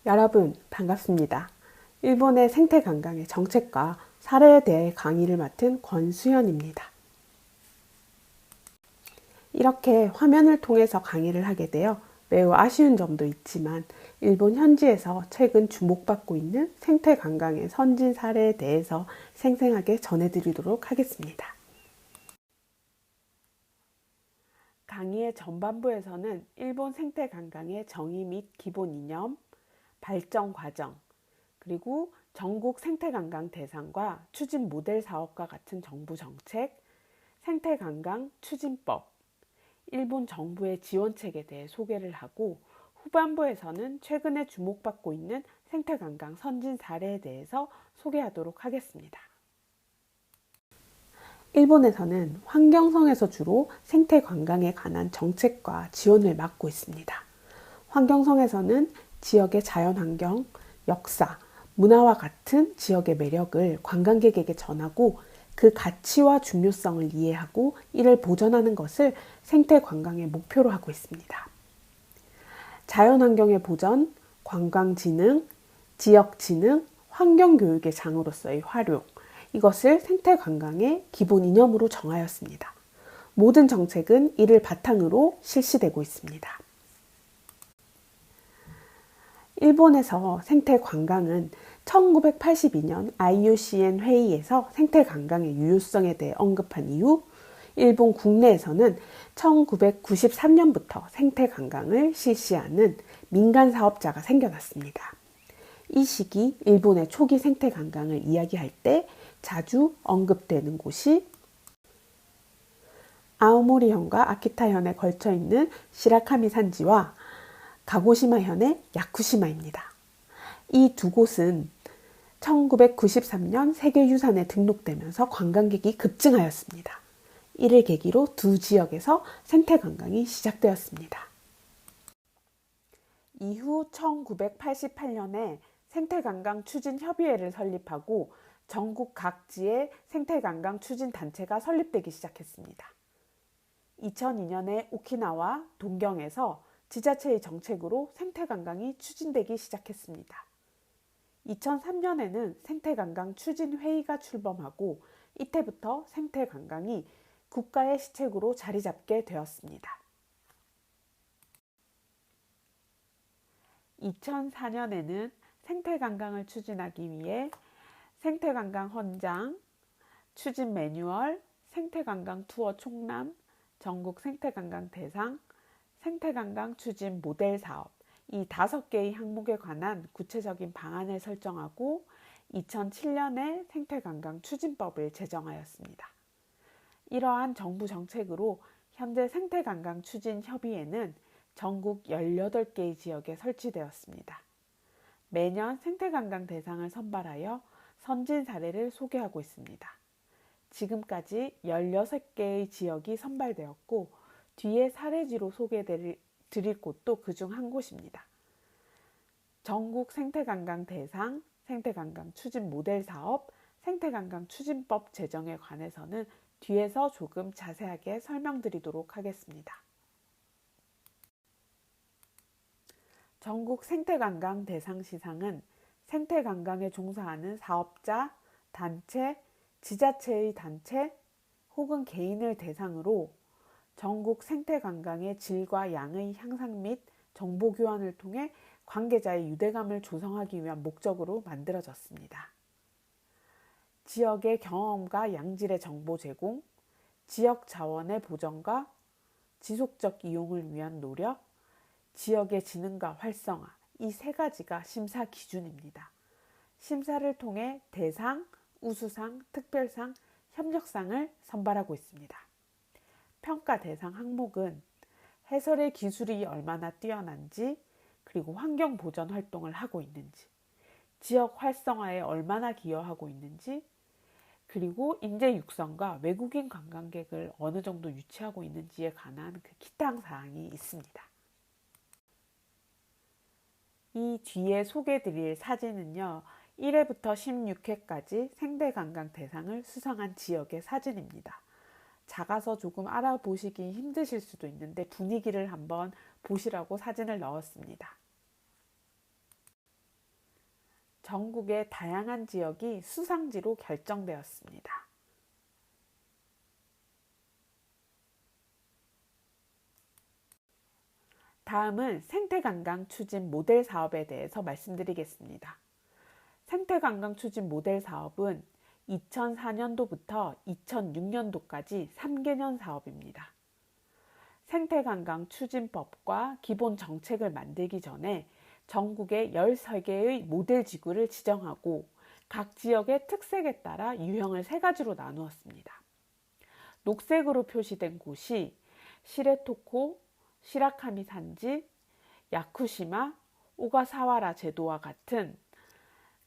여러분 반갑습니다. 일본의 생태 관광의 정책과 사례에 대해 강의를 맡은 권수현입니다. 이렇게 화면을 통해서 강의를 하게 되어 매우 아쉬운 점도 있지만 일본 현지에서 최근 주목받고 있는 생태 관광의 선진 사례에 대해서 생생하게 전해드리도록 하겠습니다. 강의의 전반부에서는 일본 생태 관광의 정의 및 기본 이념, 발전 과정, 그리고 전국 생태관광 대상과 추진 모델 사업과 같은 정부 정책, 생태관광 추진법, 일본 정부의 지원책에 대해 소개를 하고 후반부에서는 최근에 주목받고 있는 생태관광 선진 사례에 대해서 소개하도록 하겠습니다. 일본에서는 환경성에서 주로 생태관광에 관한 정책과 지원을 맡고 있습니다. 환경성에서는 지역의 자연환경, 역사, 문화와 같은 지역의 매력을 관광객에게 전하고 그 가치와 중요성을 이해하고 이를 보존하는 것을 생태관광의 목표로 하고 있습니다. 자연환경의 보전, 관광진흥, 지역진흥, 환경교육의 장으로서의 활용, 이것을 생태관광의 기본 이념으로 정하였습니다. 모든 정책은 이를 바탕으로 실시되고 있습니다. 일본에서 생태관광은 1982년 IUCN 회의에서 생태관광의 유효성에 대해 언급한 이후 일본 국내에서는 1993년부터 생태관광을 실시하는 민간 사업자가 생겨났습니다. 이 시기 일본의 초기 생태관광을 이야기할 때 자주 언급되는 곳이 아오모리현과 아키타현에 걸쳐 있는 시라카미 산지와 가고시마현의 야쿠시마입니다. 이 두 곳은 1993년 세계유산에 등록되면서 관광객이 급증하였습니다. 이를 계기로 두 지역에서 생태관광이 시작되었습니다. 이후 1988년에 생태관광 추진협의회를 설립하고 전국 각지의 생태관광 추진단체가 설립되기 시작했습니다. 2002년에 오키나와 동경에서 지자체의 정책으로 생태관광이 추진되기 시작했습니다. 2003년에는 생태관광 추진회의가 출범하고 이때부터 생태관광이 국가의 시책으로 자리 잡게 되었습니다. 2004년에는 생태관광을 추진하기 위해 생태관광 헌장, 추진 매뉴얼, 생태관광 투어 총람, 전국 생태관광 대상, 생태관광 추진 모델 사업, 이 5개의 항목에 관한 구체적인 방안을 설정하고 2007년에 생태관광 추진법을 제정하였습니다. 이러한 정부 정책으로 현재 생태관광 추진협의회는 전국 18개의 지역에 설치되었습니다. 매년 생태관광 대상을 선발하여 선진 사례를 소개하고 있습니다. 지금까지 16개의 지역이 선발되었고 뒤에 사례지로 소개드릴 곳도 그중 한 곳입니다. 전국 생태관광 대상, 생태관광 추진 모델 사업, 생태관광 추진법 제정에 관해서는 뒤에서 조금 자세하게 설명드리도록 하겠습니다. 전국 생태관광 대상 시상은 생태관광에 종사하는 사업자, 단체, 지자체의 단체 혹은 개인을 대상으로 전국 생태관광의 질과 양의 향상 및 정보 교환을 통해 관계자의 유대감을 조성하기 위한 목적으로 만들어졌습니다. 지역의 경험과 양질의 정보 제공, 지역 자원의 보전과 지속적 이용을 위한 노력, 지역의 지능과 활성화, 이 3가지가 심사 기준입니다. 심사를 통해 대상, 우수상, 특별상, 협력상을 선발하고 있습니다. 평가 대상 항목은 해설의 기술이 얼마나 뛰어난지, 그리고 환경 보전 활동을 하고 있는지, 지역 활성화에 얼마나 기여하고 있는지, 그리고 인재 육성과 외국인 관광객을 어느 정도 유치하고 있는지에 관한 그 기타 사항이 있습니다. 이 뒤에 소개드릴 사진은요, 1회부터 16회까지 생태관광 대상을 수상한 지역의 사진입니다. 작아서 조금 알아보시기 힘드실 수도 있는데 분위기를 한번 보시라고 사진을 넣었습니다. 전국의 다양한 지역이 수상지로 결정되었습니다. 다음은 생태관광 추진 모델 사업에 대해서 말씀드리겠습니다. 생태관광 추진 모델 사업은 2004년도부터 2006년도까지 3개년 사업입니다. 생태관광 추진법과 기본 정책을 만들기 전에 전국에 13개의 모델 지구를 지정하고 각 지역의 특색에 따라 유형을 3가지로 나누었습니다. 녹색으로 표시된 곳이 시레토코, 시라카미 산지, 야쿠시마, 오가사와라 제도와 같은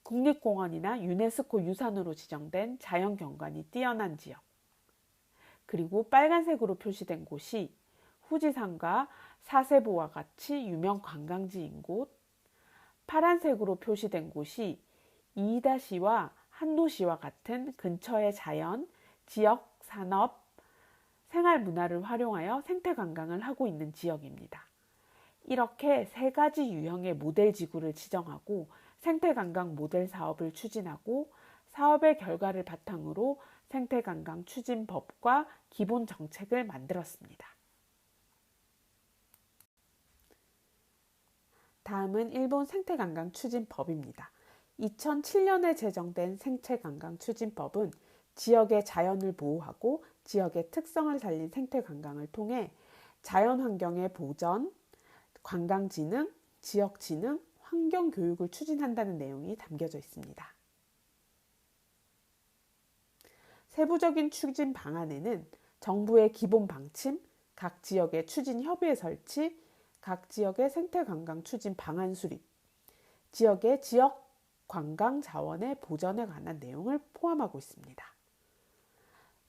국립공원이나 유네스코 유산으로 지정된 자연경관이 뛰어난 지역, 그리고 빨간색으로 표시된 곳이 후지산과 사세보와 같이 유명 관광지인 곳, 파란색으로 표시된 곳이 이이다시와 한노시와 같은 근처의 자연, 지역, 산업, 생활문화를 활용하여 생태관광을 하고 있는 지역입니다. 이렇게 3가지 유형의 모델 지구를 지정하고 생태관광 모델 사업을 추진하고 사업의 결과를 바탕으로 생태관광 추진법과 기본 정책을 만들었습니다. 다음은 일본 생태관광 추진법입니다. 2007년에 제정된 생태관광 추진법은 지역의 자연을 보호하고 지역의 특성을 살린 생태관광을 통해 자연환경의 보전, 관광진흥, 지역진흥, 환경교육을 추진한다는 내용이 담겨져 있습니다. 세부적인 추진 방안에는 정부의 기본 방침, 각 지역의 추진협의회 설치, 각 지역의 생태관광 추진 방안 수립, 지역의 지역 관광 자원의 보전에 관한 내용을 포함하고 있습니다.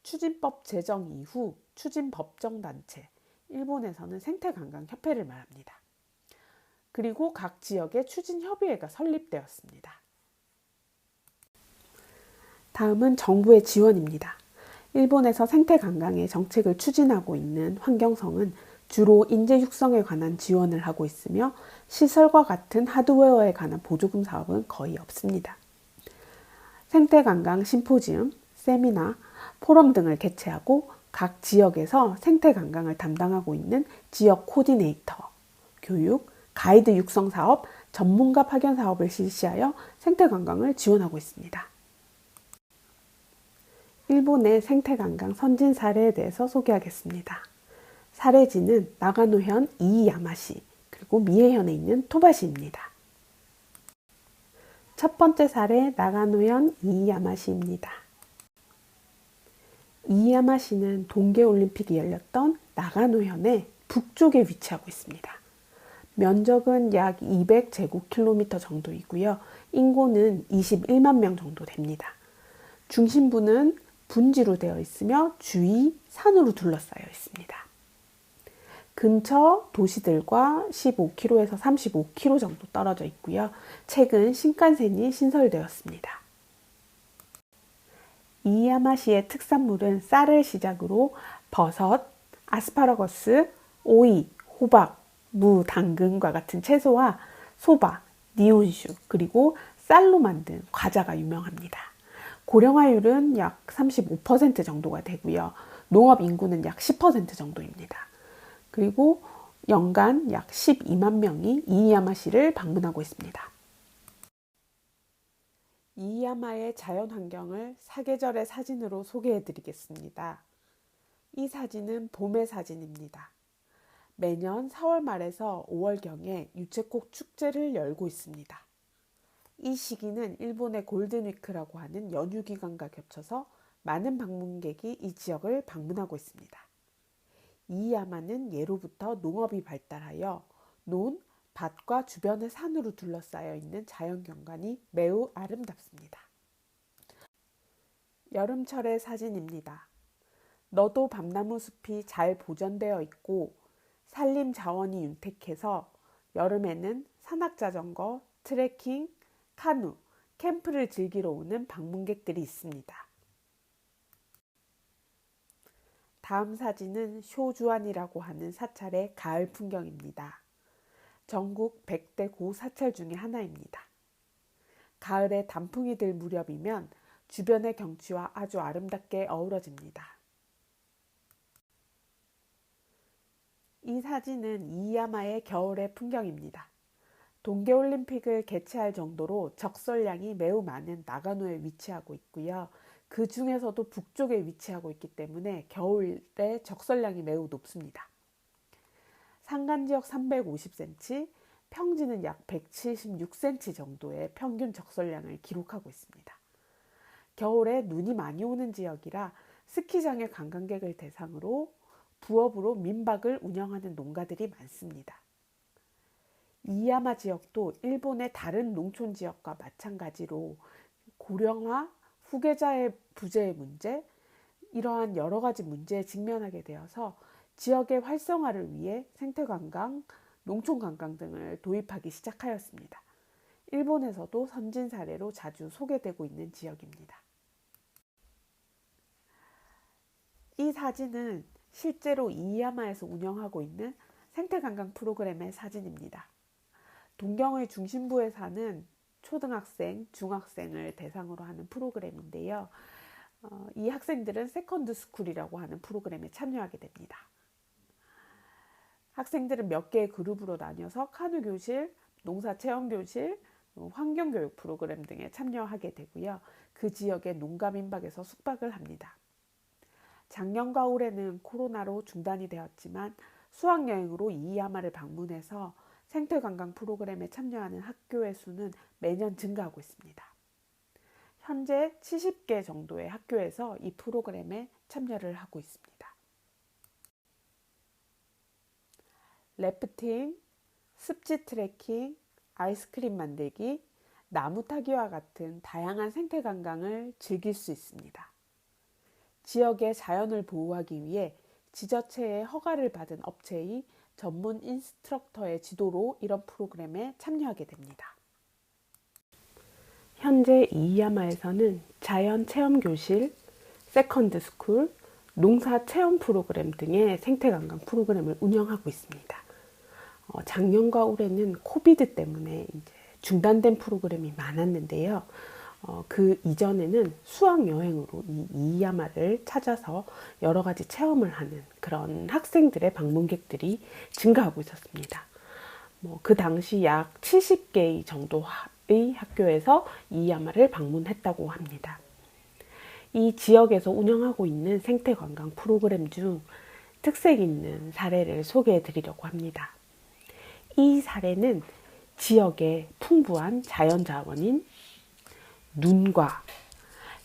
추진법 제정 이후 추진법정단체, 일본에서는 생태관광협회를 말합니다. 그리고 각 지역의 추진협의회가 설립되었습니다. 다음은 정부의 지원입니다. 일본에서 생태관광의 정책을 추진하고 있는 환경성은 주로 인재 육성에 관한 지원을 하고 있으며 시설과 같은 하드웨어에 관한 보조금 사업은 거의 없습니다. 생태관광 심포지움, 세미나, 포럼 등을 개최하고 각 지역에서 생태관광을 담당하고 있는 지역 코디네이터, 교육, 가이드 육성 사업, 전문가 파견 사업을 실시하여 생태관광을 지원하고 있습니다. 일본의 생태관광 선진 사례에 대해서 소개하겠습니다. 사례지는 나가노현 이이야마시 그리고 미에현에 있는 토바시입니다. 첫 번째 사례 나가노현 이이야마시입니다. 이이야마시는 동계올림픽이 열렸던 나가노현의 북쪽에 위치하고 있습니다. 면적은 약 200제곱킬로미터 정도이고요. 인구는 21만 명 정도 됩니다. 중심부는 분지로 되어 있으며 주위 산으로 둘러싸여 있습니다. 근처 도시들과 15km에서 35km 정도 떨어져 있고요. 최근 신칸센이 신설되었습니다. 이야마시의 특산물은 쌀을 시작으로 버섯, 아스파라거스, 오이, 호박, 무, 당근과 같은 채소와 소바, 니온슈, 그리고 쌀로 만든 과자가 유명합니다. 고령화율은 약 35% 정도가 되고요. 농업 인구는 약 10% 정도입니다. 그리고 연간 약 12만 명이 이이야마시를 방문하고 있습니다. 이이야마의 자연환경을 사계절의 사진으로 소개해 드리겠습니다. 이 사진은 봄의 사진입니다. 매년 4월 말에서 5월경에 유채꽃 축제를 열고 있습니다. 이 시기는 일본의 골든위크라고 하는 연휴 기간과 겹쳐서 많은 방문객이 이 지역을 방문하고 있습니다. 이이야마는 예로부터 농업이 발달하여 논, 밭과 주변의 산으로 둘러싸여 있는 자연경관이 매우 아름답습니다. 여름철의 사진입니다. 너도 밤나무 숲이 잘 보존되어 있고 산림 자원이 윤택해서 여름에는 산악자전거, 트레킹, 카누, 캠프를 즐기러 오는 방문객들이 있습니다. 다음 사진은 쇼주안이라고 하는 사찰의 가을 풍경입니다. 전국 100대 고사찰 중에 하나입니다. 가을에 단풍이 들 무렵이면 주변의 경치와 아주 아름답게 어우러집니다. 이 사진은 이야마의 겨울의 풍경입니다. 동계올림픽을 개최할 정도로 적설량이 매우 많은 나가노에 위치하고 있고요. 그 중에서도 북쪽에 위치하고 있기 때문에 겨울에 적설량이 매우 높습니다. 산간지역 350cm, 평지는 약 176cm 정도의 평균 적설량을 기록하고 있습니다. 겨울에 눈이 많이 오는 지역이라 스키장의 관광객을 대상으로 부업으로 민박을 운영하는 농가들이 많습니다. 이야마 지역도 일본의 다른 농촌 지역과 마찬가지로 고령화, 후계자의 부재의 문제, 이러한 여러 가지 문제에 직면하게 되어서 지역의 활성화를 위해 생태관광, 농촌관광 등을 도입하기 시작하였습니다. 일본에서도 선진 사례로 자주 소개되고 있는 지역입니다. 이 사진은 실제로 이야마에서 운영하고 있는 생태관광 프로그램의 사진입니다. 동경의 중심부에 사는 초등학생, 중학생을 대상으로 하는 프로그램인데요. 이 학생들은 세컨드 스쿨이라고 하는 프로그램에 참여하게 됩니다. 학생들은 몇 개의 그룹으로 나뉘어서 카누 교실, 농사 체험 교실, 환경교육 프로그램 등에 참여하게 되고요. 그 지역의 농가 민박에서 숙박을 합니다. 작년과 올해는 코로나로 중단이 되었지만 수학여행으로 이야마를 방문해서 생태관광 프로그램에 참여하는 학교의 수는 매년 증가하고 있습니다. 현재 70개 정도의 학교에서 이 프로그램에 참여를 하고 있습니다. 래프팅, 습지 트레킹, 아이스크림 만들기, 나무 타기와 같은 다양한 생태관광을 즐길 수 있습니다. 지역의 자연을 보호하기 위해 지자체의 허가를 받은 업체의 전문 인스트럭터의 지도로 이런 프로그램에 참여하게 됩니다. 현재 이야마에서는 자연 체험 교실, 세컨드 스쿨, 농사 체험 프로그램 등의 생태관광 프로그램을 운영하고 있습니다. 작년과 올해는 코비드 때문에 이제 중단된 프로그램이 많았는데요. 그 이전에는 수학여행으로 이 이야마를 찾아서 여러 가지 체험을 하는 그런 학생들의 방문객들이 증가하고 있었습니다. 그 당시 약 70개 정도의 학교에서 이야마를 방문했다고 합니다. 이 지역에서 운영하고 있는 생태관광 프로그램 중 특색 있는 사례를 소개해 드리려고 합니다. 이 사례는 지역의 풍부한 자연자원인 눈과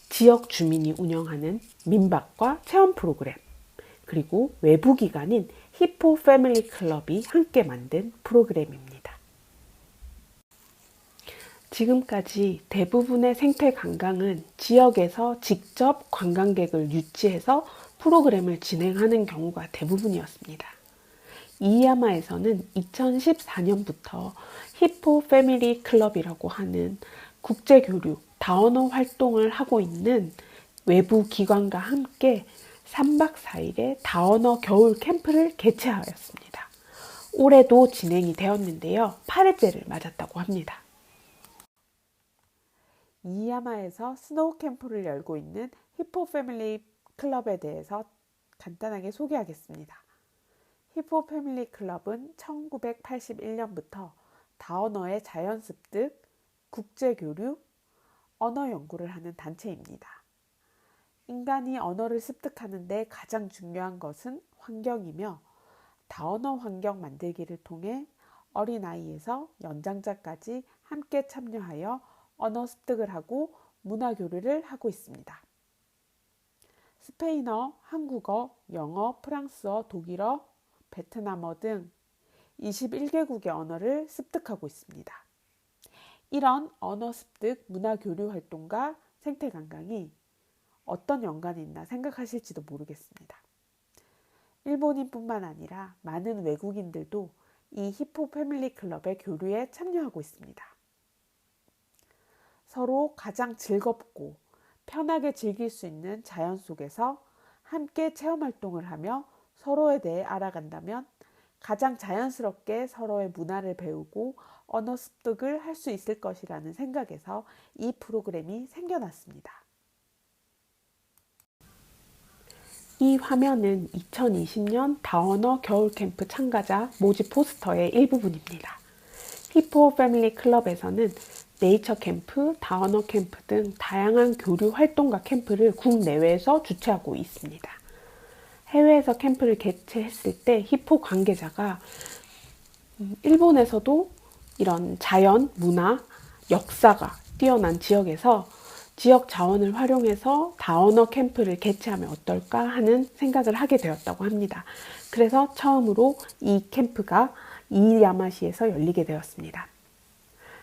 지역 주민이 운영하는 민박과 체험 프로그램, 그리고 외부 기관인 히포 패밀리 클럽이 함께 만든 프로그램입니다. 지금까지 대부분의 생태 관광은 지역에서 직접 관광객을 유치해서 프로그램을 진행하는 경우가 대부분이었습니다. 이야마에서는 2014년부터 히포 패밀리 클럽이라고 하는 국제교류, 다원어 활동을 하고 있는 외부 기관과 함께 3박 4일의 다원어 겨울 캠프를 개최하였습니다. 올해도 진행이 되었는데요. 8회째를 맞았다고 합니다. 이야마에서 스노우 캠프를 열고 있는 히포 패밀리 클럽에 대해서 간단하게 소개하겠습니다. 히포 패밀리 클럽은 1981년부터 다원어의 자연 습득, 국제교류, 언어 연구를 하는 단체입니다. 인간이 언어를 습득하는데 가장 중요한 것은 환경이며 다원어 환경 만들기를 통해 어린아이에서 연장자까지 함께 참여하여 언어 습득을 하고 문화 교류를 하고 있습니다. 스페인어, 한국어, 영어, 프랑스어, 독일어, 베트남어 등 21개국의 언어를 습득하고 있습니다. 이런 언어 습득, 문화 교류 활동과 생태 관광이 어떤 연관이 있나 생각하실지도 모르겠습니다. 일본인뿐만 아니라 많은 외국인들도 이 히포 패밀리 클럽의 교류에 참여하고 있습니다. 서로 가장 즐겁고 편하게 즐길 수 있는 자연 속에서 함께 체험 활동을 하며 서로에 대해 알아간다면 가장 자연스럽게 서로의 문화를 배우고 언어 습득을 할 수 있을 것이라는 생각에서 이 프로그램이 생겨났습니다. 이 화면은 2020년 다언어 겨울 캠프 참가자 모집 포스터의 일부분입니다. 히포 패밀리 클럽에서는 네이처 캠프, 다언어 캠프 등 다양한 교류 활동과 캠프를 국내외에서 주최하고 있습니다. 해외에서 캠프를 개최했을 때 히포 관계자가 일본에서도 이런 자연, 문화, 역사가 뛰어난 지역에서 지역 자원을 활용해서 다언어 캠프를 개최하면 어떨까 하는 생각을 하게 되었다고 합니다. 그래서 처음으로 이 캠프가 이야마시에서 열리게 되었습니다.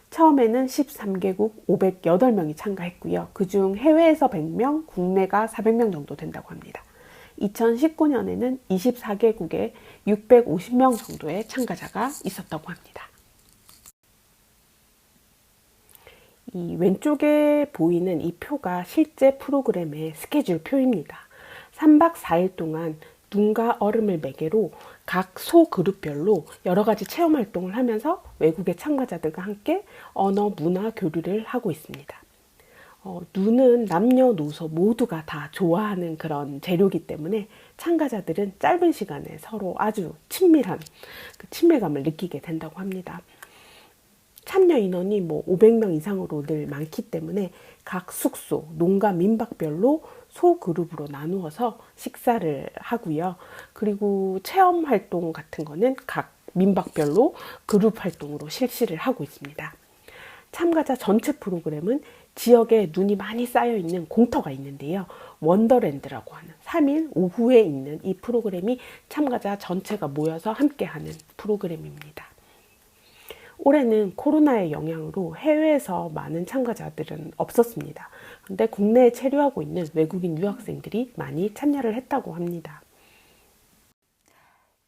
처음에는 13개국 508명이 참가했고요. 그중 해외에서 100명, 국내가 400명 정도 된다고 합니다. 2019년에는 24개국에 650명 정도의 참가자가 있었다고 합니다. 이 왼쪽에 보이는 이 표가 실제 프로그램의 스케줄 표입니다. 3박 4일 동안 눈과 얼음을 매개로 각 소그룹별로 여러 가지 체험 활동을 하면서 외국의 참가자들과 함께 언어, 문화 교류를 하고 있습니다. 눈은 남녀노소 모두가 다 좋아하는 그런 재료이기 때문에 참가자들은 짧은 시간에 서로 아주 친밀한 그 친밀감을 느끼게 된다고 합니다. 참여 인원이 500명 이상으로 늘 많기 때문에 각 숙소, 농가, 민박별로 소그룹으로 나누어서 식사를 하고요. 그리고 체험 활동 같은 거는 각 민박별로 그룹 활동으로 실시를 하고 있습니다. 참가자 전체 프로그램은 지역에 눈이 많이 쌓여 있는 공터가 있는데요. 원더랜드라고 하는 3일 오후에 있는 이 프로그램이 참가자 전체가 모여서 함께하는 프로그램입니다. 올해는 코로나의 영향으로 해외에서 많은 참가자들은 없었습니다. 그런데 국내에 체류하고 있는 외국인 유학생들이 많이 참여를 했다고 합니다.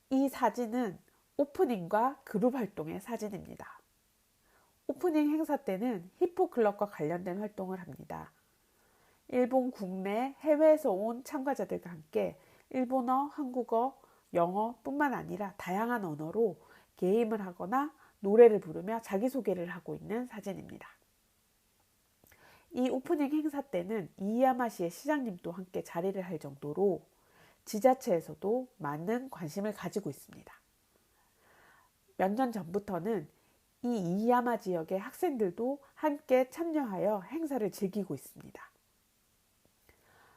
이 사진은 오프닝과 그룹 활동의 사진입니다. 오프닝 행사 때는 히포클럽과 관련된 활동을 합니다. 일본 국내, 해외에서 온 참가자들과 함께 일본어, 한국어, 영어뿐만 아니라 다양한 언어로 게임을 하거나 노래를 부르며 자기소개를 하고 있는 사진입니다. 이 오프닝 행사 때는 이야마시의 시장님도 함께 자리를 할 정도로 지자체에서도 많은 관심을 가지고 있습니다. 몇 년 전부터는 이 이야마 지역의 학생들도 함께 참여하여 행사를 즐기고 있습니다.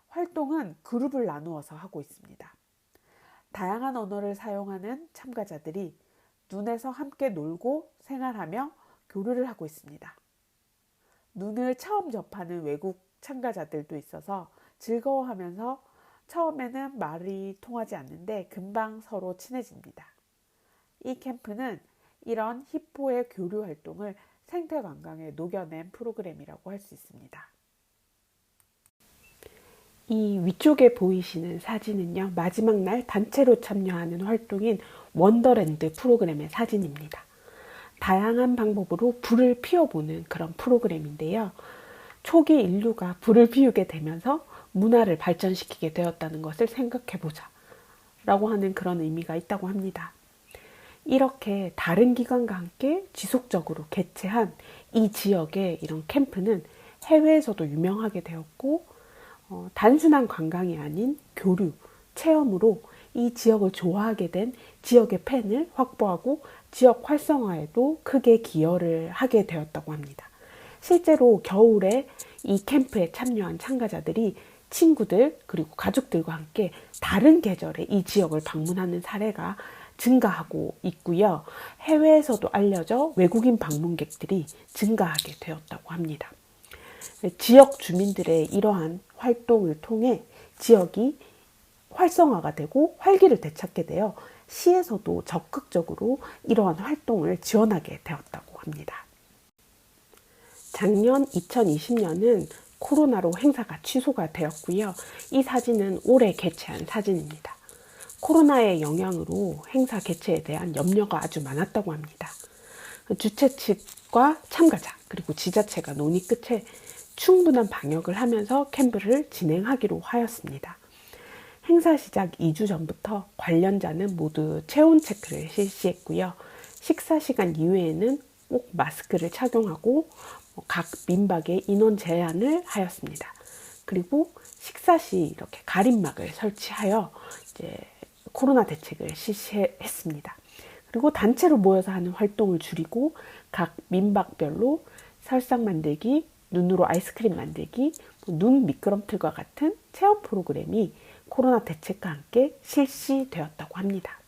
활동은 그룹을 나누어서 하고 있습니다. 다양한 언어를 사용하는 참가자들이 눈에서 함께 놀고 생활하며 교류를 하고 있습니다. 눈을 처음 접하는 외국 참가자들도 있어서 즐거워하면서 처음에는 말이 통하지 않는데 금방 서로 친해집니다. 이 캠프는 이런 히포의 교류 활동을 생태 관광에 녹여낸 프로그램이라고 할 수 있습니다. 이 위쪽에 보이시는 사진은요, 마지막 날 단체로 참여하는 활동인 원더랜드 프로그램의 사진입니다. 다양한 방법으로 불을 피워보는 그런 프로그램인데요. 초기 인류가 불을 피우게 되면서 문화를 발전시키게 되었다는 것을 생각해보자 라고 하는 그런 의미가 있다고 합니다. 이렇게 다른 기관과 함께 지속적으로 개최한 이 지역의 이런 캠프는 해외에서도 유명하게 되었고 단순한 관광이 아닌 교류, 체험으로 이 지역을 좋아하게 된 지역의 팬을 확보하고 지역 활성화에도 크게 기여를 하게 되었다고 합니다. 실제로 겨울에 이 캠프에 참여한 참가자들이 친구들 그리고 가족들과 함께 다른 계절에 이 지역을 방문하는 사례가 증가하고 있고요. 해외에서도 알려져 외국인 방문객들이 증가하게 되었다고 합니다. 지역 주민들의 이러한 활동을 통해 지역이 활성화가 되고 활기를 되찾게 되어 시에서도 적극적으로 이러한 활동을 지원하게 되었다고 합니다. 작년 2020년은 코로나로 행사가 취소가 되었고요. 이 사진은 올해 개최한 사진입니다. 코로나의 영향으로 행사 개최에 대한 염려가 아주 많았다고 합니다. 주최 측과 참가자 그리고 지자체가 논의 끝에 충분한 방역을 하면서 캠프를 진행하기로 하였습니다. 행사 시작 2주 전부터 관련자는 모두 체온 체크를 실시했고요. 식사 시간 이외에는 꼭 마스크를 착용하고 각 민박에 인원 제한을 하였습니다. 그리고 식사 시 이렇게 가림막을 설치하여 이제 코로나 대책을 실시했습니다. 그리고 단체로 모여서 하는 활동을 줄이고 각 민박별로 설상 만들기, 눈으로 아이스크림 만들기, 눈 미끄럼틀과 같은 체험 프로그램이 코로나 대책과 함께 실시되었다고 합니다.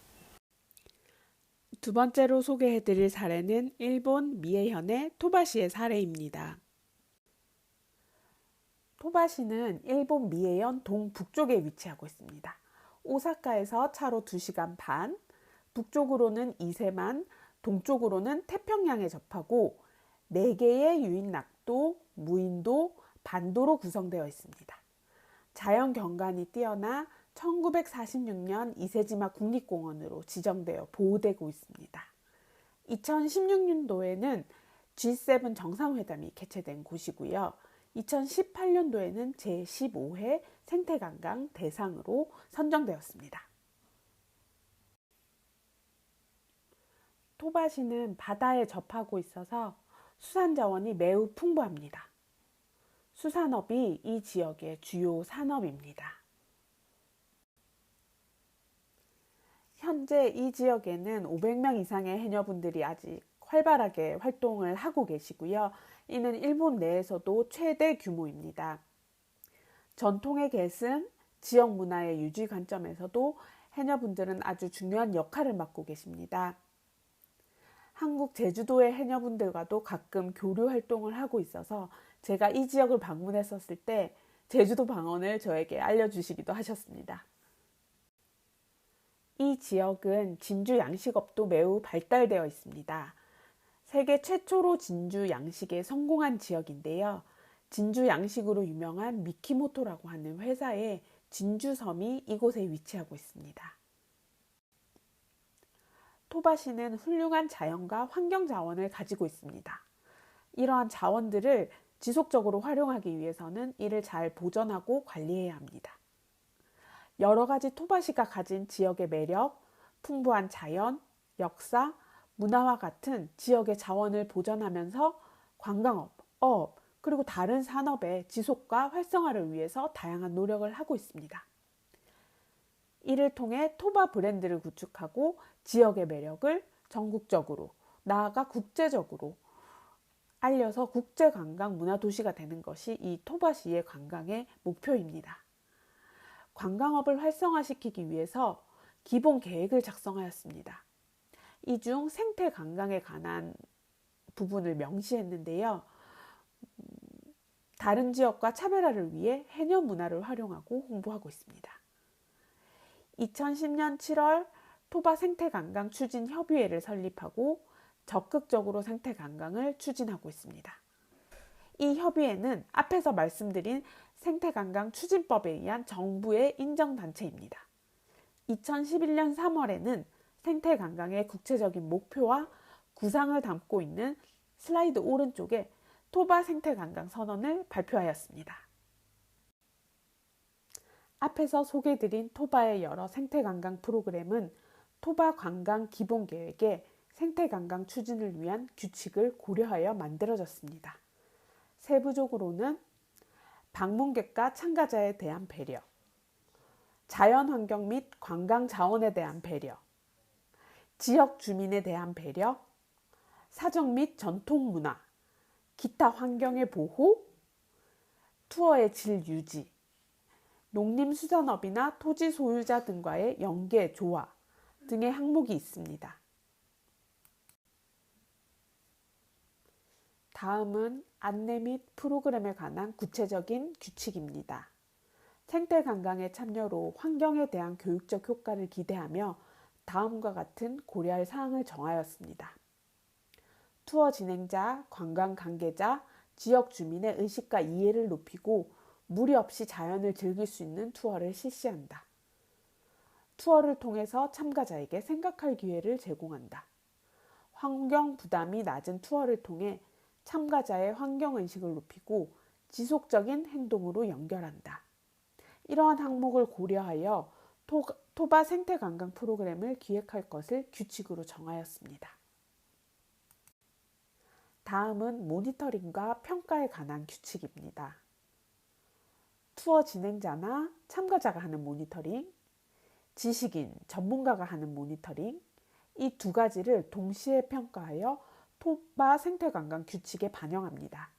두 번째로 소개해드릴 사례는 일본 미에현의 토바시의 사례입니다. 토바시는 일본 미에현 동북쪽에 위치하고 있습니다. 오사카에서 차로 2시간 반, 북쪽으로는 이세만, 동쪽으로는 태평양에 접하고 4개의 유인낙도, 무인도, 반도로 구성되어 있습니다. 자연 경관이 뛰어나 1946년 이세지마 국립공원으로 지정되어 보호되고 있습니다. 2016년도에는 G7 정상회담이 개최된 곳이고요. 2018년도에는 제15회 생태관광 대상으로 선정되었습니다. 토바시는 바다에 접하고 있어서 수산자원이 매우 풍부합니다. 수산업이 이 지역의 주요 산업입니다. 현재 이 지역에는 500명 이상의 해녀분들이 아직 활발하게 활동을 하고 계시고요. 이는 일본 내에서도 최대 규모입니다. 전통의 계승, 지역 문화의 유지 관점에서도 해녀분들은 아주 중요한 역할을 맡고 계십니다. 한국 제주도의 해녀분들과도 가끔 교류 활동을 하고 있어서 제가 이 지역을 방문했었을 때 제주도 방언을 저에게 알려주시기도 하셨습니다. 이 지역은 진주 양식업도 매우 발달되어 있습니다. 세계 최초로 진주 양식에 성공한 지역인데요. 진주 양식으로 유명한 미키모토라고 하는 회사의 진주섬이 이곳에 위치하고 있습니다. 토바시는 훌륭한 자연과 환경 자원을 가지고 있습니다. 이러한 자원들을 지속적으로 활용하기 위해서는 이를 잘 보존하고 관리해야 합니다. 여러 가지 토바시가 가진 지역의 매력, 풍부한 자연, 역사, 문화와 같은 지역의 자원을 보존하면서 관광업, 어업, 그리고 다른 산업의 지속과 활성화를 위해서 다양한 노력을 하고 있습니다. 이를 통해 토바 브랜드를 구축하고 지역의 매력을 전국적으로, 나아가 국제적으로 알려서 국제관광 문화도시가 되는 것이 이 토바시의 관광의 목표입니다. 관광업을 활성화시키기 위해서 기본 계획을 작성하였습니다. 이 중 생태 관광에 관한 부분을 명시했는데요. 다른 지역과 차별화를 위해 해녀 문화를 활용하고 홍보하고 있습니다. 2010년 7월 토바 생태관광 추진 협의회를 설립하고 적극적으로 생태관광을 추진하고 있습니다. 이 협의회는 앞에서 말씀드린 생태관광 추진법에 의한 정부의 인정단체입니다. 2011년 3월에는 생태관광의 구체적인 목표와 구상을 담고 있는 슬라이드 오른쪽에 토바 생태관광 선언을 발표하였습니다. 앞에서 소개드린 토바의 여러 생태관광 프로그램은 토바 관광 기본계획에 생태관광 추진을 위한 규칙을 고려하여 만들어졌습니다. 세부적으로는 방문객과 참가자에 대한 배려, 자연환경 및 관광 자원에 대한 배려, 지역 주민에 대한 배려, 사적 및 전통 문화, 기타 환경의 보호, 투어의 질 유지, 농림수산업이나 토지 소유자 등과의 연계, 조화 등의 항목이 있습니다. 다음은 안내 및 프로그램에 관한 구체적인 규칙입니다. 생태관광의 참여로 환경에 대한 교육적 효과를 기대하며 다음과 같은 고려할 사항을 정하였습니다. 투어 진행자, 관광 관계자, 지역 주민의 의식과 이해를 높이고 무리 없이 자연을 즐길 수 있는 투어를 실시한다. 투어를 통해서 참가자에게 생각할 기회를 제공한다. 환경 부담이 낮은 투어를 통해 참가자의 환경의식을 높이고 지속적인 행동으로 연결한다. 이러한 항목을 고려하여 토바 생태관광 프로그램을 기획할 것을 규칙으로 정하였습니다. 다음은 모니터링과 평가에 관한 규칙입니다. 투어 진행자나 참가자가 하는 모니터링, 지식인, 전문가가 하는 모니터링, 이 두 가지를 동시에 평가하여 토바 생태관광 규칙에 반영합니다.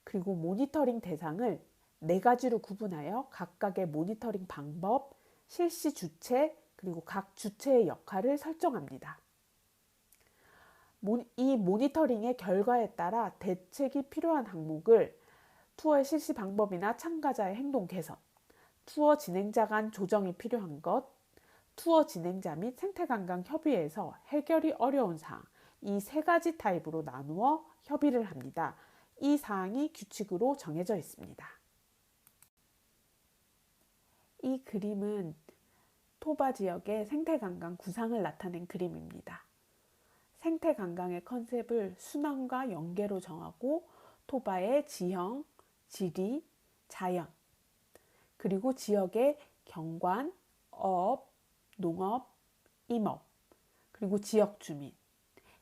그리고 모니터링 대상을 네 가지로 구분하여 각각의 모니터링 방법, 실시 주체, 그리고 각 주체의 역할을 설정합니다. 이 모니터링의 결과에 따라 대책이 필요한 항목을 투어의 실시 방법이나 참가자의 행동 개선, 투어 진행자 간 조정이 필요한 것, 투어 진행자 및 생태관광 협의회에서 해결이 어려운 사항, 이 세 가지 타입으로 나누어 협의를 합니다. 이 사항이 규칙으로 정해져 있습니다. 이 그림은 토바 지역의 생태관광 구상을 나타낸 그림입니다. 생태관광의 컨셉을 순환과 연계로 정하고 토바의 지형, 지리, 자연, 그리고 지역의 경관, 어업, 농업, 임업, 그리고 지역 주민,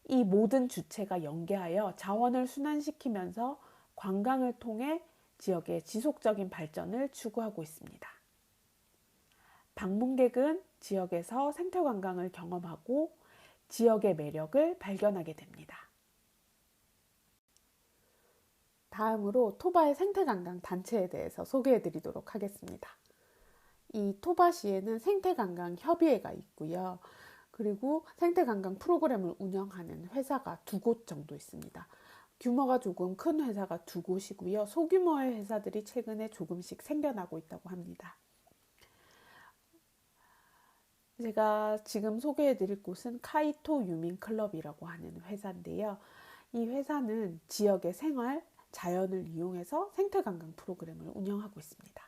이 모든 주체가 연계하여 자원을 순환시키면서 관광을 통해 지역의 지속적인 발전을 추구하고 있습니다. 방문객은 지역에서 생태관광을 경험하고 지역의 매력을 발견하게 됩니다. 다음으로 토바의 생태관광 단체에 대해서 소개해 드리도록 하겠습니다. 이 토바시에는 생태관광 협의회가 있고요. 그리고 생태관광 프로그램을 운영하는 회사가 2곳 정도 있습니다. 규모가 조금 큰 회사가 2곳이고요. 소규모의 회사들이 최근에 조금씩 생겨나고 있다고 합니다. 제가 지금 소개해 드릴 곳은 카이토 유민클럽이라고 하는 회사인데요. 이 회사는 지역의 생활, 자연을 이용해서 생태관광 프로그램을 운영하고 있습니다.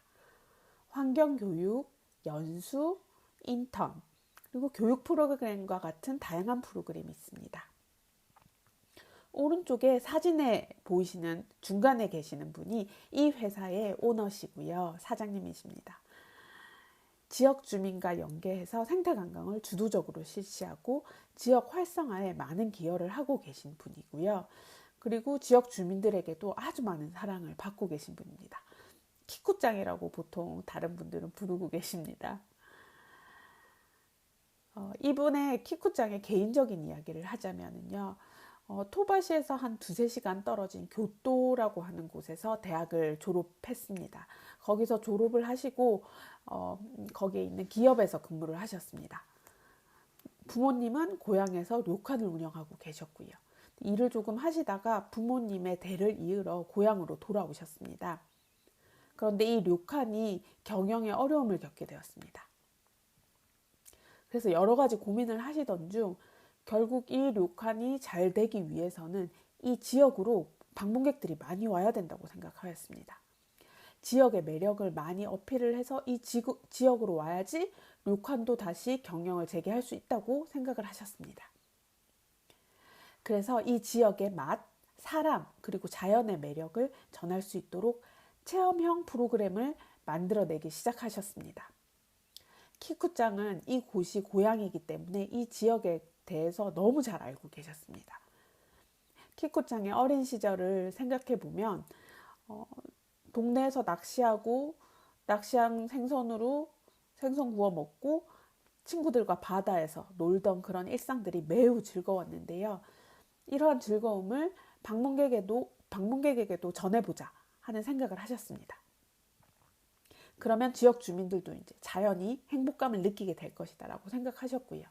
환경교육, 연수, 인턴, 그리고 교육 프로그램과 같은 다양한 프로그램이 있습니다. 오른쪽에 사진에 보이시는 중간에 계시는 분이 이 회사의 오너시고요. 사장님이십니다. 지역 주민과 연계해서 생태관광을 주도적으로 실시하고 지역 활성화에 많은 기여를 하고 계신 분이고요. 그리고 지역 주민들에게도 아주 많은 사랑을 받고 계신 분입니다. 키쿠짱이라고 보통 다른 분들은 부르고 계십니다. 이분의 키쿠짱의 개인적인 이야기를 하자면요. 토바시에서 한 2-3시간 떨어진 교토라고 하는 곳에서 대학을 졸업했습니다. 거기서 졸업을 하시고 거기에 있는 기업에서 근무를 하셨습니다. 부모님은 고향에서 료칸을 운영하고 계셨고요. 일을 조금 하시다가 부모님의 대를 이으러 고향으로 돌아오셨습니다. 그런데 이 료칸이 경영에 어려움을 겪게 되었습니다. 그래서 여러 가지 고민을 하시던 중 결국 이 료칸이 잘 되기 위해서는 이 지역으로 방문객들이 많이 와야 된다고 생각하였습니다. 지역의 매력을 많이 어필을 해서 이 지역으로 와야지 료칸도 다시 경영을 재개할 수 있다고 생각을 하셨습니다. 그래서 이 지역의 맛, 사람, 그리고 자연의 매력을 전할 수 있도록 체험형 프로그램을 만들어내기 시작하셨습니다. 키쿠짱은 이 곳이 고향이기 때문에 이 지역에 대해서 너무 잘 알고 계셨습니다. 키쿠짱의 어린 시절을 생각해 보면 동네에서 낚시하고 낚시한 생선으로 생선 구워 먹고 친구들과 바다에서 놀던 그런 일상들이 매우 즐거웠는데요. 이러한 즐거움을 방문객에게도 전해보자 하는 생각을 하셨습니다. 그러면 지역 주민들도 이제 자연히 행복감을 느끼게 될 것이다라고 생각하셨고요.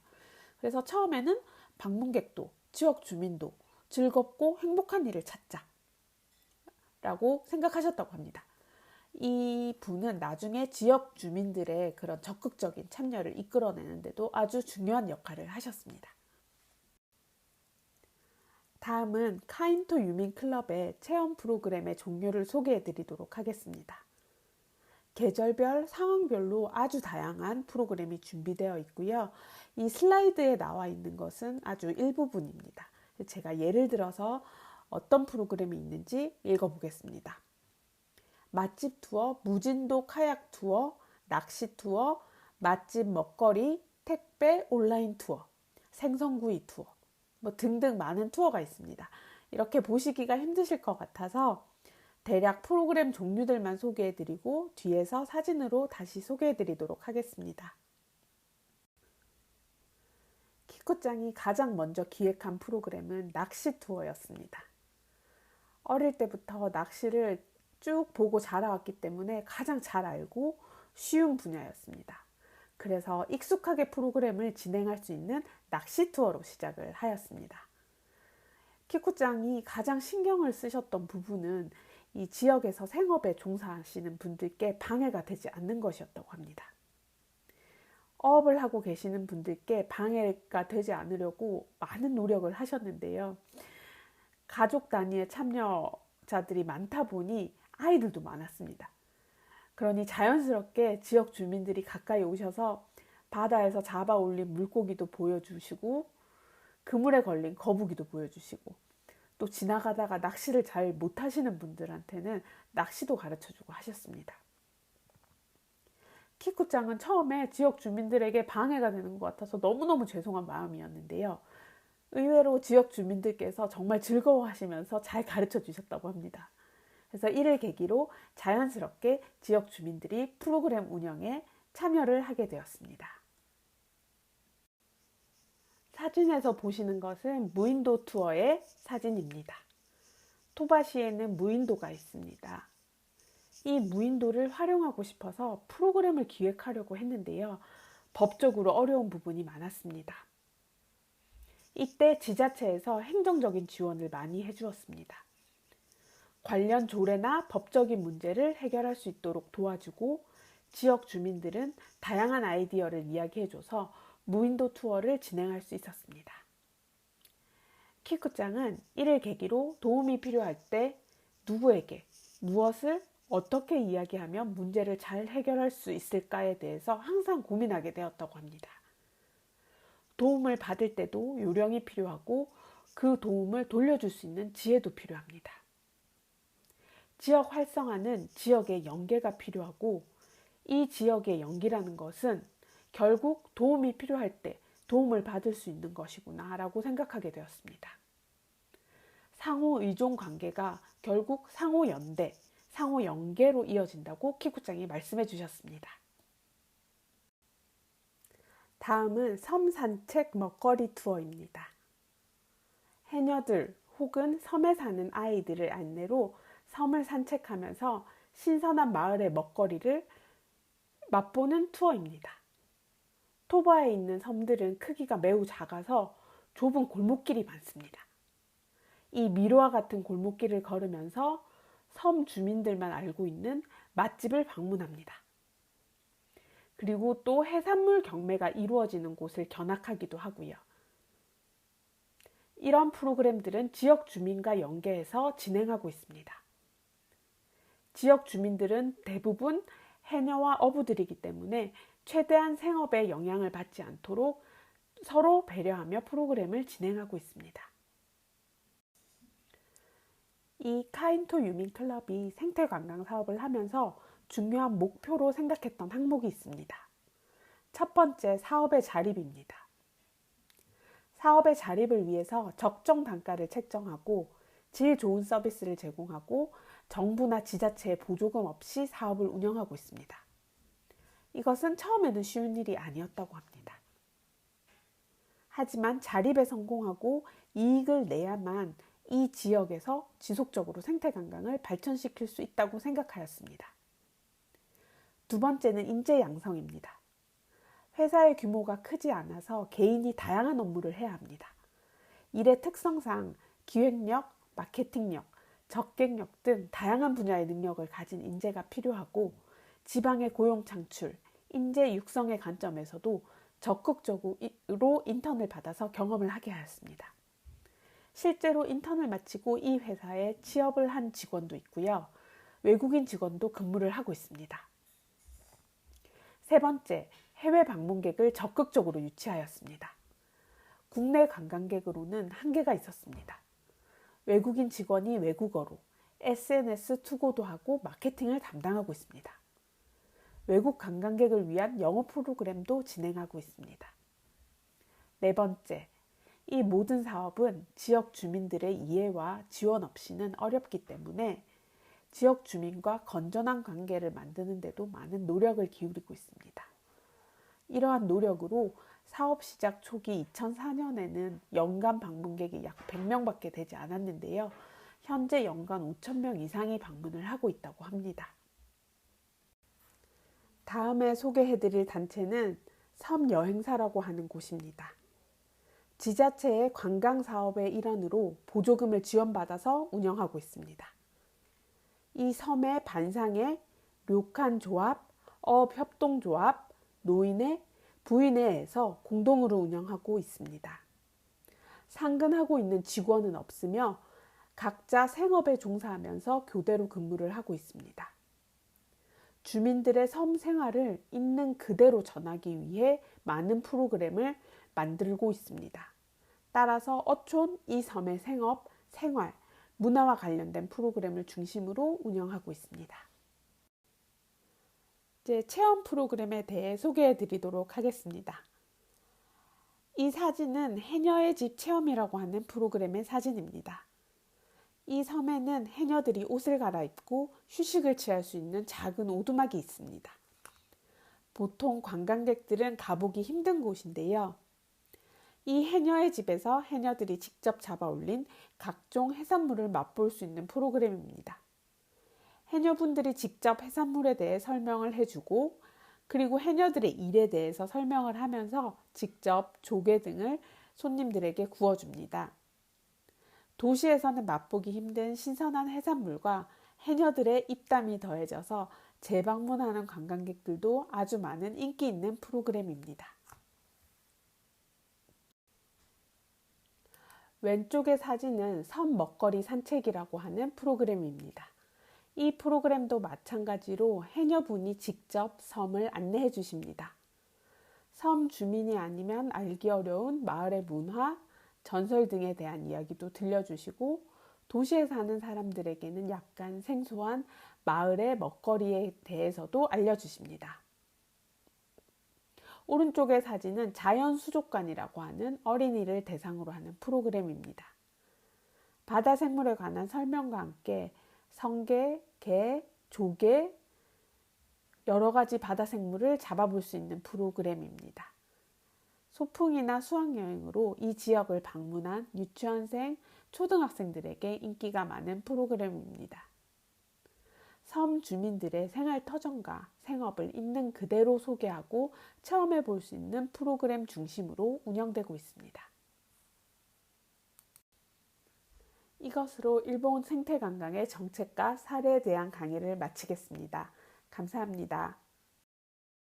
그래서 처음에는 방문객도 지역 주민도 즐겁고 행복한 일을 찾자라고 생각하셨다고 합니다. 이 분은 나중에 지역 주민들의 그런 적극적인 참여를 이끌어내는데도 아주 중요한 역할을 하셨습니다. 다음은 카인토 유민클럽의 체험 프로그램의 종류를 소개해 드리도록 하겠습니다. 계절별, 상황별로 아주 다양한 프로그램이 준비되어 있고요. 이 슬라이드에 나와 있는 것은 아주 일부분입니다. 제가 예를 들어서 어떤 프로그램이 있는지 읽어보겠습니다. 맛집 투어, 무진도 카약 투어, 낚시 투어, 맛집 먹거리, 택배, 온라인 투어, 생선구이 투어 등등 많은 투어가 있습니다. 이렇게 보시기가 힘드실 것 같아서 대략 프로그램 종류들만 소개해드리고 뒤에서 사진으로 다시 소개해드리도록 하겠습니다. 키쿠짱이 가장 먼저 기획한 프로그램은 낚시 투어였습니다. 어릴 때부터 낚시를 쭉 보고 자라왔기 때문에 가장 잘 알고 쉬운 분야였습니다. 그래서 익숙하게 프로그램을 진행할 수 있는 낚시 투어로 시작을 하였습니다. 키쿠짱이 가장 신경을 쓰셨던 부분은 이 지역에서 생업에 종사하시는 분들께 방해가 되지 않는 것이었다고 합니다. 어업을 하고 계시는 분들께 방해가 되지 않으려고 많은 노력을 하셨는데요. 가족 단위의 참여자들이 많다 보니 아이들도 많았습니다. 그러니 자연스럽게 지역 주민들이 가까이 오셔서 바다에서 잡아 올린 물고기도 보여주시고 그물에 걸린 거북이도 보여주시고 또 지나가다가 낚시를 잘 못하시는 분들한테는 낚시도 가르쳐주고 하셨습니다. 키쿠짱은 처음에 지역 주민들에게 방해가 되는 것 같아서 너무너무 죄송한 마음이었는데요. 의외로 지역 주민들께서 정말 즐거워하시면서 잘 가르쳐 주셨다고 합니다. 그래서 이를 계기로 자연스럽게 지역 주민들이 프로그램 운영에 참여를 하게 되었습니다. 사진에서 보시는 것은 무인도 투어의 사진입니다. 토바시에는 무인도가 있습니다. 이 무인도를 활용하고 싶어서 프로그램을 기획하려고 했는데요. 법적으로 어려운 부분이 많았습니다. 이때 지자체에서 행정적인 지원을 많이 해주었습니다. 관련 조례나 법적인 문제를 해결할 수 있도록 도와주고 지역 주민들은 다양한 아이디어를 이야기해줘서 무인도 투어를 진행할 수 있었습니다. 키쿠짱은 이를 계기로 도움이 필요할 때 누구에게 무엇을 어떻게 이야기하면 문제를 잘 해결할 수 있을까에 대해서 항상 고민하게 되었다고 합니다. 도움을 받을 때도 요령이 필요하고 그 도움을 돌려줄 수 있는 지혜도 필요합니다. 지역 활성화는 지역의 연계가 필요하고 이 지역의 연기라는 것은 결국 도움이 필요할 때 도움을 받을 수 있는 것이구나 라고 생각하게 되었습니다. 상호 의존 관계가 결국 상호 연대, 상호 연계로 이어진다고 키쿠짱이 말씀해 주셨습니다. 다음은 섬 산책 먹거리 투어입니다. 해녀들 혹은 섬에 사는 아이들을 안내로 섬을 산책하면서 신선한 마을의 먹거리를 맛보는 투어입니다. 토바에 있는 섬들은 크기가 매우 작아서 좁은 골목길이 많습니다. 이 미로와 같은 골목길을 걸으면서 섬 주민들만 알고 있는 맛집을 방문합니다. 그리고 또 해산물 경매가 이루어지는 곳을 견학하기도 하고요. 이런 프로그램들은 지역 주민과 연계해서 진행하고 있습니다. 지역 주민들은 대부분 해녀와 어부들이기 때문에 최대한 생업에 영향을 받지 않도록 서로 배려하며 프로그램을 진행하고 있습니다. 이 카인토 유민클럽이 생태관광 사업을 하면서 중요한 목표로 생각했던 항목이 있습니다. 첫 번째, 사업의 자립입니다. 사업의 자립을 위해서 적정 단가를 책정하고 질 좋은 서비스를 제공하고 정부나 지자체의 보조금 없이 사업을 운영하고 있습니다. 이것은 처음에는 쉬운 일이 아니었다고 합니다. 하지만 자립에 성공하고 이익을 내야만 이 지역에서 지속적으로 생태관광을 발전시킬 수 있다고 생각하였습니다. 두 번째는 인재 양성입니다. 회사의 규모가 크지 않아서 개인이 다양한 업무를 해야 합니다. 일의 특성상 기획력, 마케팅력, 적객력 등 다양한 분야의 능력을 가진 인재가 필요하고 지방의 고용 창출, 인재 육성의 관점에서도 적극적으로 인턴을 받아서 경험을 하게 하였습니다. 실제로 인턴을 마치고 이 회사에 취업을 한 직원도 있고요. 외국인 직원도 근무를 하고 있습니다. 세 번째, 해외 방문객을 적극적으로 유치하였습니다. 국내 관광객으로는 한계가 있었습니다. 외국인 직원이 외국어로 SNS 투고도 하고 마케팅을 담당하고 있습니다. 외국 관광객을 위한 영어 프로그램도 진행하고 있습니다. 네 번째, 이 모든 사업은 지역 주민들의 이해와 지원 없이는 어렵기 때문에 지역 주민과 건전한 관계를 만드는 데도 많은 노력을 기울이고 있습니다. 이러한 노력으로 사업 시작 초기 2004년에는 연간 방문객이 약 100명밖에 되지 않았는데요. 현재 연간 5,000명 이상이 방문을 하고 있다고 합니다. 다음에 소개해드릴 단체는 섬여행사라고 하는 곳입니다. 지자체의 관광사업의 일환으로 보조금을 지원받아서 운영하고 있습니다. 이 섬의 반상회, 료칸조합, 어업협동조합, 노인회, 부인회에서 공동으로 운영하고 있습니다. 상근하고 있는 직원은 없으며 각자 생업에 종사하면서 교대로 근무를 하고 있습니다. 주민들의 섬 생활을 있는 그대로 전하기 위해 많은 프로그램을 만들고 있습니다. 따라서 어촌 이 섬의 생업, 생활, 문화와 관련된 프로그램을 중심으로 운영하고 있습니다. 이제 체험 프로그램에 대해 소개해 드리도록 하겠습니다. 이 사진은 해녀의 집 체험이라고 하는 프로그램의 사진입니다. 이 섬에는 해녀들이 옷을 갈아입고 휴식을 취할 수 있는 작은 오두막이 있습니다. 보통 관광객들은 가보기 힘든 곳인데요. 이 해녀의 집에서 해녀들이 직접 잡아 올린 각종 해산물을 맛볼 수 있는 프로그램입니다. 해녀분들이 직접 해산물에 대해 설명을 해주고 그리고 해녀들의 일에 대해서 설명을 하면서 직접 조개 등을 손님들에게 구워줍니다. 도시에서는 맛보기 힘든 신선한 해산물과 해녀들의 입담이 더해져서 재방문하는 관광객들도 아주 많은 인기 있는 프로그램입니다. 왼쪽의 사진은 섬 먹거리 산책이라고 하는 프로그램입니다. 이 프로그램도 마찬가지로 해녀분이 직접 섬을 안내해 주십니다. 섬 주민이 아니면 알기 어려운 마을의 문화, 전설 등에 대한 이야기도 들려주시고 도시에 사는 사람들에게는 약간 생소한 마을의 먹거리에 대해서도 알려주십니다. 오른쪽의 사진은 자연수족관이라고 하는 어린이를 대상으로 하는 프로그램입니다. 바다 생물에 관한 설명과 함께 성게, 게, 조개, 여러 가지 바다 생물을 잡아볼 수 있는 프로그램입니다. 소풍이나 수학여행으로 이 지역을 방문한 유치원생, 초등학생들에게 인기가 많은 프로그램입니다. 섬 주민들의 생활 터전과 생업을 있는 그대로 소개하고 체험해 볼 수 있는 프로그램 중심으로 운영되고 있습니다. 이것으로 일본 생태관광의 정책과 사례에 대한 강의를 마치겠습니다. 감사합니다.